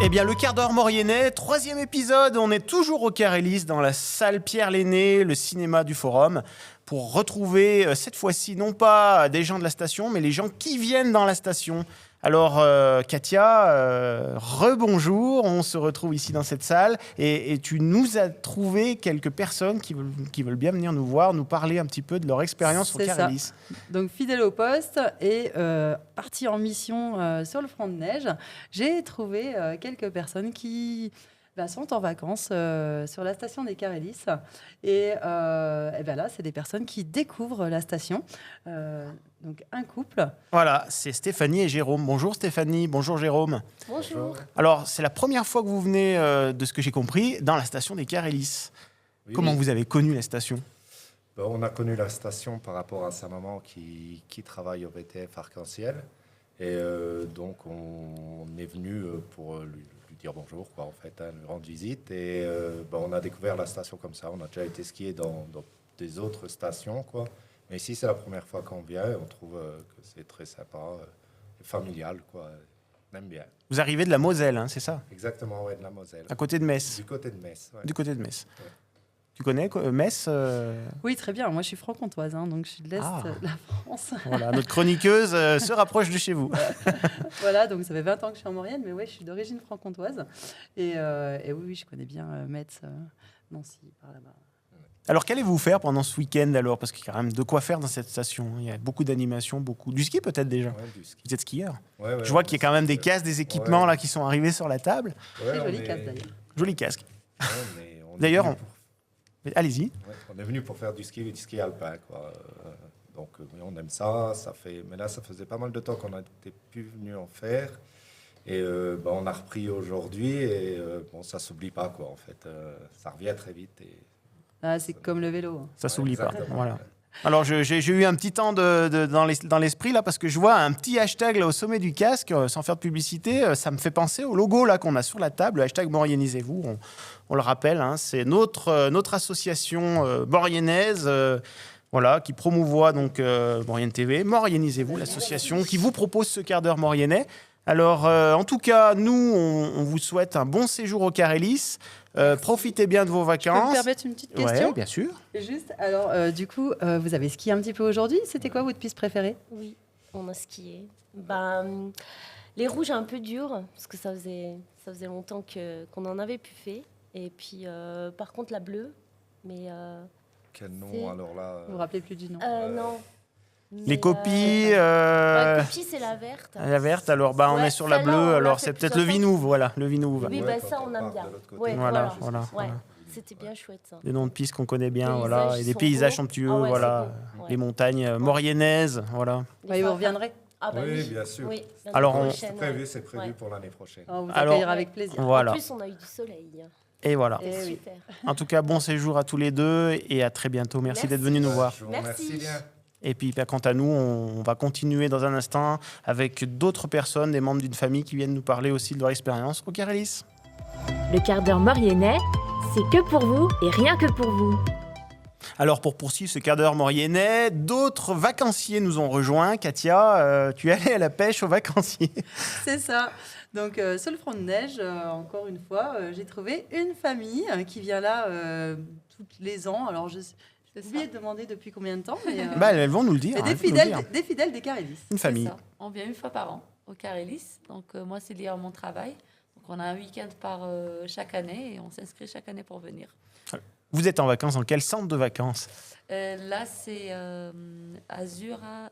Eh bien, le quart d'heure Mauriennais, 3e épisode. On est toujours au Carélis, dans la salle Pierre-Lenné, le cinéma du Forum, pour retrouver cette fois-ci non pas des gens de la station, mais les gens qui viennent dans la station. Alors, Katia, rebonjour. On se retrouve ici dans cette salle et tu nous as trouvé quelques personnes qui veulent bien venir nous voir, nous parler un petit peu de leur expérience au Carélis. Donc, fidèle au poste et parti en mission sur le front de neige, j'ai trouvé quelques personnes qui sont en vacances sur la station des Carélis. Et là, c'est des personnes qui découvrent la station. Donc, un couple. Voilà, c'est Stéphanie et Jérôme. Bonjour Stéphanie, bonjour Jérôme. Bonjour. Alors, c'est la première fois que vous venez, de ce que j'ai compris, dans la station des Carélis. Oui, Comment vous avez connu la station ? On a connu la station par rapport à sa maman qui travaille au VTF Arc-en-Ciel. Et donc, on est venu pour lui dire bonjour, quoi, en fait, lui rendre visite. Et on a découvert la station comme ça. On a déjà été skier dans des autres stations, quoi. Mais ici, c'est la première fois qu'on vient. On trouve que c'est très sympa, familial, quoi. On aime bien. Vous arrivez de la Moselle, hein, c'est ça ? Exactement, ouais, de la Moselle. À côté de Metz. Du côté de Metz, ouais. Du côté de Metz. Ouais. Tu connais Metz Oui, très bien. Moi, je suis franc-comtoise, donc je suis de l'Est de la France. Voilà, notre chroniqueuse se rapproche de chez vous. Voilà, donc ça fait 20 ans que je suis en Maurienne, mais ouais, je suis d'origine franc-comtoise. Et oui, je connais bien Metz, Nancy, par là-bas. Alors, qu'allez-vous faire pendant ce week-end alors ? Parce qu'il y a quand même de quoi faire dans cette station. Il y a beaucoup d'animations, du ski peut-être déjà. Ouais, du ski. Vous êtes skieur. Ouais, je vois qu'il y a quand même des casques, des équipements là qui sont arrivés sur la table. Très joli casque d'ailleurs. Joli casque. Ouais, d'ailleurs, allez-y. Ouais, on est venu pour faire du ski alpin, quoi. Donc on aime ça. Mais là, ça faisait pas mal de temps qu'on n'était plus venu en faire. Et on a repris aujourd'hui et ça s'oublie pas, quoi. En fait, ça revient très vite. C'est comme le vélo. Ça s'oublie pas. Voilà. Alors j'ai eu un petit temps dans l'esprit là parce que je vois un petit hashtag là au sommet du casque, sans faire de publicité, ça me fait penser au logo là qu'on a sur la table, le hashtag Mauriennisez-vous. On le rappelle, hein, c'est notre association mauriennaise. Voilà, qui promouvoit donc Maurienne TV, Mauriennisez-vous, l'association qui vous propose ce quart d'heure mauriennais. Alors, en tout cas, nous, on vous souhaite un bon séjour au Carélis. Profitez bien de vos vacances. Je peux me permettre une petite question ? Oui, bien sûr. Juste, alors, du coup, vous avez skié un petit peu aujourd'hui. C'était quoi votre piste préférée ? Oui, on a skié. Les rouges un peu durs, parce que ça faisait longtemps qu'on en avait plus fait. Et puis, par contre, la bleue, mais... Quel nom, alors là Vous vous rappelez plus du nom ? Non. Les copies. La copie, c'est la verte. La verte, alors on est sur la bleue, alors c'est peut-être le Vinouve, voilà, le Vinouve. Oui, ça on aime bien. Ouais, voilà. C'était bien chouette ça. Des noms de pistes qu'on connaît bien, Les voilà, et des paysages somptueux, voilà, beau. les montagnes mauriennaises, voilà. Vous reviendrez ? Oui, bien sûr. Oui, alors, c'est prévu pour l'année prochaine. On vous accueillera avec plaisir. Voilà. En plus, on a eu du soleil. Et voilà. C'était super. En tout cas, bon séjour à tous les deux et à très bientôt. Merci d'être venus nous voir. Merci bien. Et puis, quant à nous, on va continuer dans un instant avec d'autres personnes, des membres d'une famille qui viennent nous parler aussi de leur expérience au Carélis. Le quart d'heure mauriennais, c'est que pour vous et rien que pour vous. Alors, pour poursuivre ce quart d'heure mauriennais, d'autres vacanciers nous ont rejoints. Katia, tu es allée à la pêche aux vacanciers. C'est ça. Donc, sur le front de neige, encore une fois, j'ai trouvé une famille qui vient là tous les ans. Alors, j'ai oublié de demander depuis combien de temps. Mais, elles vont nous le dire. Des fidèles des Carélis. Une famille. On vient une fois par an au Carélis. Donc, moi, c'est lié à mon travail. Donc, on a un week-end chaque année et on s'inscrit chaque année pour venir. Vous êtes en vacances dans quel centre de vacances ? Là, c'est Azureva.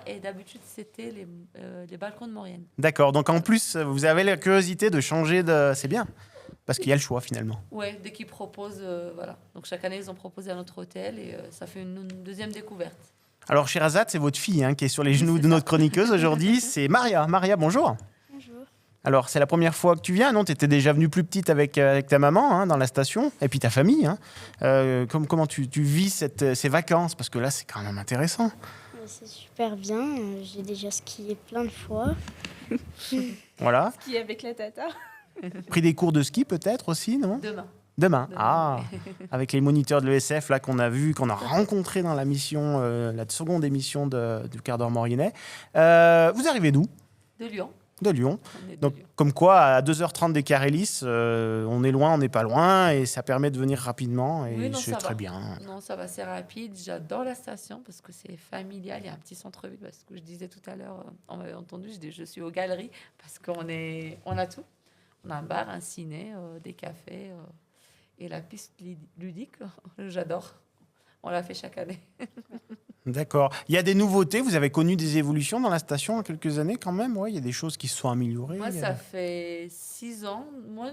Et d'habitude, c'était les balcons de Maurienne. D'accord. Donc, en plus, vous avez la curiosité de changer de... C'est bien. Parce qu'il y a le choix, finalement. Oui, dès qu'ils proposent, voilà. Donc, chaque année, ils ont proposé à notre hôtel et ça fait une deuxième découverte. Alors, Sherazade, c'est votre fille qui est sur les genoux de notre chroniqueuse aujourd'hui. C'est Maria. Maria, bonjour. Bonjour. Alors, c'est la première fois que tu viens, non ? Tu étais déjà venue plus petite avec ta maman dans la station, et puis ta famille. Comment tu vis ces vacances ? Parce que là, c'est quand même intéressant. C'est super bien. J'ai déjà skié plein de fois. Voilà. Skier avec la tata. Pris des cours de ski peut-être aussi, non ? Demain. Ah, avec les moniteurs de l'ESF là qu'on a vu, qu'on a rencontrés dans la mission, la seconde émission du quart d'heure mauriennais. Vous arrivez d'où ? De Lyon. De Lyon. On est de Donc, Lyon. comme quoi, à 2h30 des Carélis, on est loin, on n'est pas loin, et ça permet de venir rapidement, et Oui, non, c'est ça très va. bien. Non, ça va, c'est rapide. J'adore la station parce que c'est familial. Il y a un petit centre-ville. Parce que je disais tout à l'heure, on m'avait entendu, je dis je suis aux galeries parce on a tout. On a un bar, un ciné, des cafés et la piste ludique. J'adore. On la fait chaque année. D'accord. Il y a des nouveautés, vous avez connu des évolutions dans la station en quelques années quand même, ouais, il y a des choses qui se sont améliorées. Moi, ça fait 6 ans. Moi,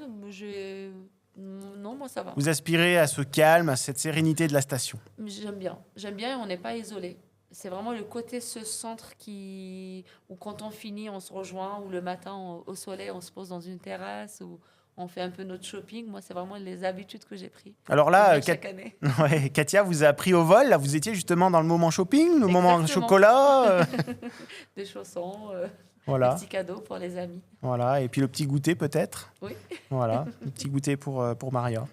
non, moi, ça va. Vous aspirez à ce calme, à cette sérénité de la station. J'aime bien. J'aime bien et on n'est pas isolé. C'est vraiment le côté ce centre où quand on finit, on se rejoint, ou le matin au soleil, on se pose dans une terrasse, ou on fait un peu notre shopping. Moi, c'est vraiment les habitudes que j'ai prises. Alors là, Chaque année. ouais, Katia vous a pris au vol, là vous étiez justement dans le moment shopping, le moment Exactement. chocolat. Des chaussons, Voilà. des petits cadeaux pour les amis. Voilà, et puis le petit goûter peut-être. Oui. Voilà, le petit goûter pour Maria.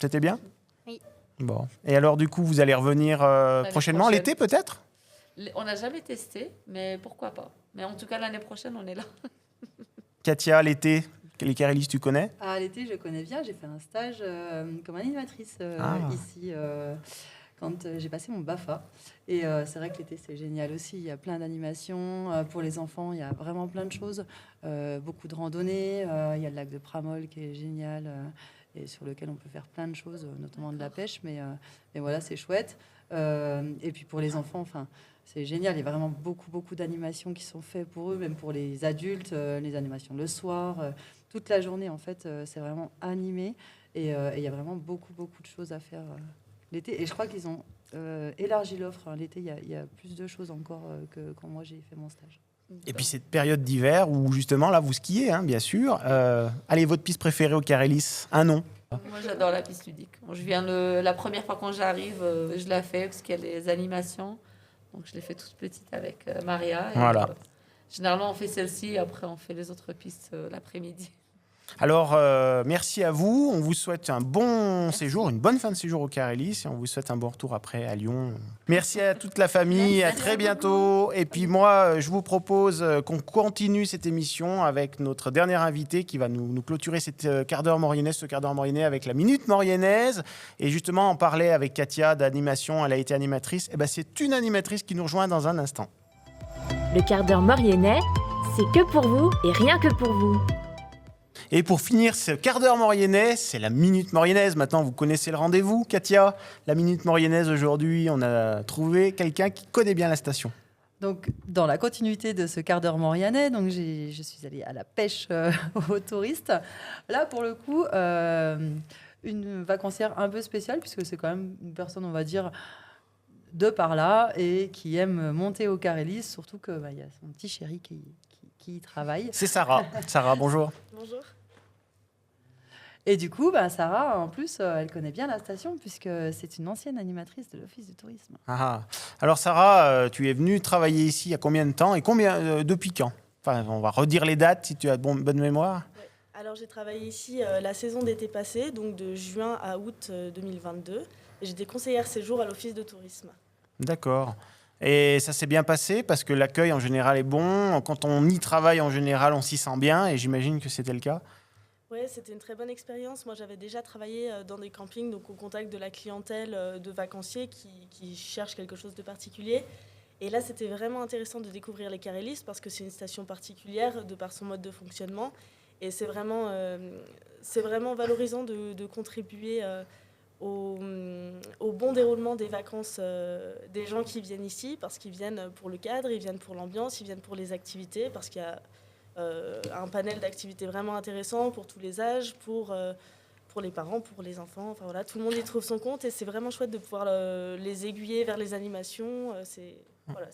C'était bien? Oui. Bon. Et alors du coup, vous allez revenir prochainement, prochaine. l'été peut-être? On n'a jamais testé, mais pourquoi pas. Mais en tout cas, l'année prochaine, on est là. Katia, l'été, les Carélis, tu connais? À l'été, je connais bien. J'ai fait un stage comme animatrice ici quand j'ai passé mon BAFA. Et c'est vrai que l'été, c'est génial aussi. Il y a plein d'animations pour les enfants. Il y a vraiment plein de choses. Beaucoup de randonnées. Il y a le lac de Pramol qui est génial et sur lequel on peut faire plein de choses, notamment de la pêche. Mais voilà, c'est chouette. Et puis pour les enfants, enfin, c'est génial. Il y a vraiment beaucoup d'animations qui sont faites pour eux, même pour les adultes. Les animations le soir, toute la journée, en fait, c'est vraiment animé. Et il y a vraiment beaucoup de choses à faire l'été. Et je crois qu'ils ont élargi l'offre. Hein. L'été, il y a plus de choses encore que quand moi j'ai fait mon stage. Et puis cette période d'hiver où justement là vous skiez, hein, bien sûr. Allez, votre piste préférée au Carélis? Un nom? Moi, j'adore la piste ludique. Je viens la première fois quand j'arrive, je la fais parce qu'il y a les animations. Donc, je l'ai fait toute petite avec Maria. Et, Voilà. généralement, on fait celle-ci, après, on fait les autres pistes l'après-midi. Alors, merci à vous. On vous souhaite un bon séjour, une bonne fin de séjour au Carélis, et on vous souhaite un bon retour après à Lyon. Merci à toute la famille. À très bientôt. Et puis moi, je vous propose qu'on continue cette émission avec notre dernier invité qui va nous clôturer cette quart d'heure mauriennaise, ce quart d'heure mauriennais avec la Minute Mauriennaise. Et justement, on parlait avec Katia d'animation. Elle a été animatrice. Et ben, c'est une animatrice qui nous rejoint dans un instant. Le quart d'heure mauriennais, c'est que pour vous et rien que pour vous. Et pour finir ce quart d'heure mauriennais, c'est la Minute Mauriennaise. Maintenant, vous connaissez le rendez-vous, Katia. La Minute Mauriennaise, aujourd'hui, on a trouvé quelqu'un qui connaît bien la station. Donc, dans la continuité de ce quart d'heure mauriennais, donc je suis allée à la pêche aux touristes. Là, pour le coup, une vacancière un peu spéciale, puisque c'est quand même une personne, on va dire, de par là, et qui aime monter au Carélis, surtout qu'il y a son petit chéri qui y travaille. C'est Sarah. Sarah, bonjour. Bonjour. Et du coup, Sarah, en plus, elle connaît bien la station, puisque c'est une ancienne animatrice de l'Office du tourisme. Ah. Alors Sarah, tu es venue travailler ici il y a combien de temps et depuis quand? Enfin, on va redire les dates si tu as bonne mémoire. Ouais. Alors j'ai travaillé ici la saison d'été passée, donc de juin à août 2022. Et j'étais conseillère séjour à l'Office de tourisme. D'accord. Et ça s'est bien passé parce que l'accueil en général est bon. Quand on y travaille en général, on s'y sent bien et j'imagine que c'était le cas. Oui, c'était une très bonne expérience. Moi, j'avais déjà travaillé dans des campings, donc au contact de la clientèle de vacanciers qui cherchent quelque chose de particulier. Et là, c'était vraiment intéressant de découvrir les Carélis parce que c'est une station particulière de par son mode de fonctionnement. Et c'est vraiment valorisant de contribuer au bon déroulement des vacances des gens qui viennent ici, parce qu'ils viennent pour le cadre, ils viennent pour l'ambiance, ils viennent pour les activités, parce qu'il y a un panel d'activités vraiment intéressant pour tous les âges, pour les parents, pour les enfants. Enfin, voilà, tout le monde y trouve son compte et c'est vraiment chouette de pouvoir les aiguiller vers les animations.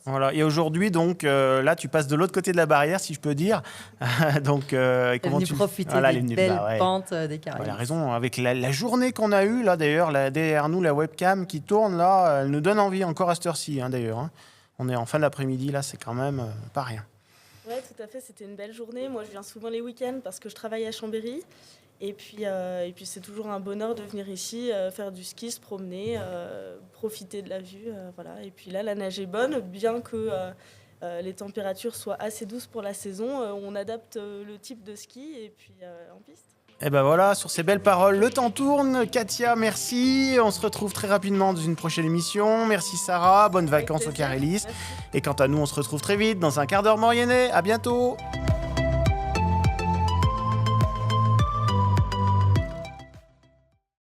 Voilà. Et aujourd'hui, donc, là, tu passes de l'autre côté de la barrière, si je peux dire. Donc, comment tu profiter des belles pentes des Carélis. Elle a raison. Avec la journée qu'on a eue, là, d'ailleurs, derrière nous, la webcam qui tourne, là, elle nous donne envie encore à cette heure-ci, hein, d'ailleurs. Hein. On est en fin d'après-midi, là, c'est quand même pas rien. Oui, tout à fait. C'était une belle journée. Moi, je viens souvent les week-ends parce que je travaille à Chambéry. Et puis c'est toujours un bonheur de venir ici, faire du ski, se promener, profiter de la vue. Voilà. Et puis là, la neige est bonne, bien que les températures soient assez douces pour la saison, on adapte le type de ski et puis en piste. Et ben voilà, sur ces belles paroles, le temps tourne. Katia, merci. On se retrouve très rapidement dans une prochaine émission. Merci Sarah, bonnes vacances au plaisir. Carélis. Merci. Et quant à nous, on se retrouve très vite dans un quart d'heure Mauriennais. À bientôt.